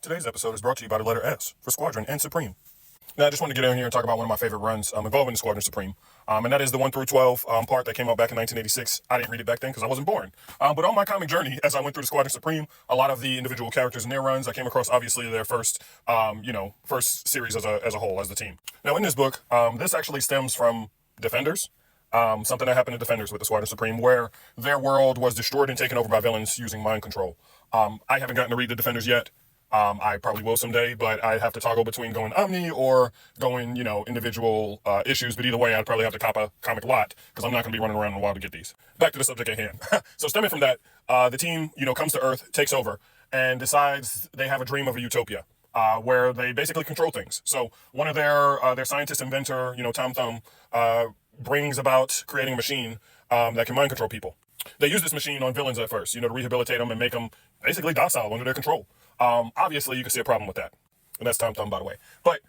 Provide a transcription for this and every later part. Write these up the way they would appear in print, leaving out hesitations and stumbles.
Today's episode is brought to you by the letter S for Squadron and Supreme. Now, I just want to get in here and talk about one of my favorite runs involving the Squadron Supreme, and that is the 1 through 12 part that came out back in 1986. I didn't read it back then because I wasn't born. But on my comic journey, as I went through the Squadron Supreme, a lot of the individual characters in their runs, I came across obviously their first series as a whole, as the team. Now, in this book, this actually stems from Defenders. Something that happened to Defenders with the Squadron Supreme, where their world was destroyed and taken over by villains using mind control. I haven't gotten to read the Defenders yet. I probably will someday, but I have to toggle between going Omni or going, individual issues. But either way, I'd probably have to cop a comic lot because I'm not going to be running around in a while to get these. Back to the subject at hand. So stemming from that, the team, comes to Earth, takes over, and decides they have a dream of a utopia. Where they basically control things. So one of their scientist inventor, Tom Thumb, brings about creating a machine that can mind control people. They use this machine on villains at first, to rehabilitate them and make them basically docile under their control. Obviously, you can see a problem with that. And that's Tom Thumb, by the way. But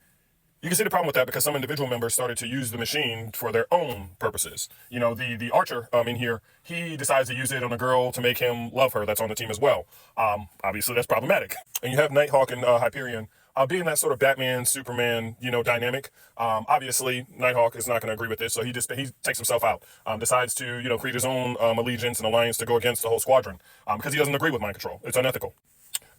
you can see the problem with that because some individual members started to use the machine for their own purposes. The archer in here, he decides to use it on a girl to make him love her that's on the team as well. Obviously, that's problematic. And you have Nighthawk and Hyperion being that sort of Batman, Superman, dynamic. Obviously, Nighthawk is not going to agree with this, so he takes himself out. Decides to, create his own allegiance and alliance to go against the whole squadron because he doesn't agree with mind control. It's unethical.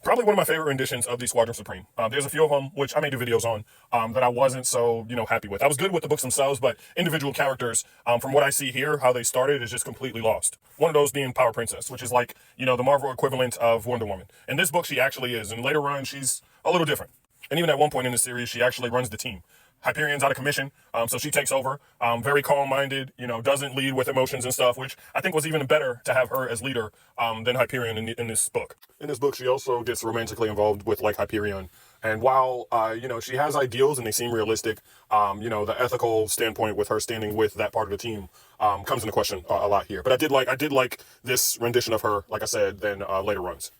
Probably one of my favorite renditions of the Squadron Supreme. There's a few of them, which I may do videos on, that I wasn't so, happy with. I was good with the books themselves, but individual characters, from what I see here, how they started is just completely lost. One of those being Power Princess, which is like, the Marvel equivalent of Wonder Woman. In this book, she actually is. In later runs, she's a little different. And even at one point in the series, she actually runs the team. Hyperion's out of commission, so she takes over, very calm-minded, doesn't lead with emotions and stuff, which I think was even better to have her as leader than Hyperion in this book. In this book, she also gets romantically involved with, Hyperion. And while, she has ideals and they seem realistic, the ethical standpoint with her standing with that part of the team comes into question a lot here. But I did like this rendition of her, like I said, than later runs.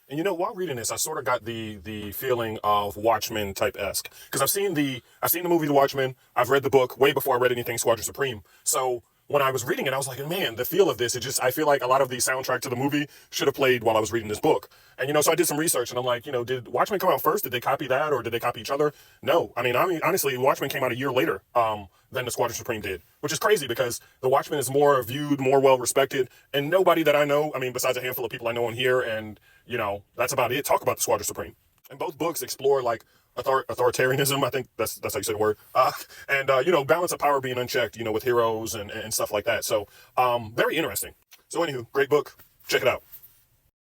And while reading this, I sort of got the feeling of Watchmen type-esque. Because I've seen the movie The Watchmen. I've read the book way before I read anything Squadron Supreme. So when I was reading it, I was like, man, the feel of this, I feel like a lot of the soundtrack to the movie should have played while I was reading this book. And, so I did some research and I'm like, did Watchmen come out first? Did they copy that or did they copy each other? No. I mean, honestly, Watchmen came out a year later than the Squadron Supreme did, which is crazy because the Watchmen is more viewed, more well-respected, and nobody that I know, besides a handful of people I know in here, and, that's about it, talk about the Squadron Supreme. And both books explore, authoritarianism, I think that's how you say the word, and balance of power being unchecked, with heroes and stuff like that. So, very interesting. So anywho, great book. Check it out.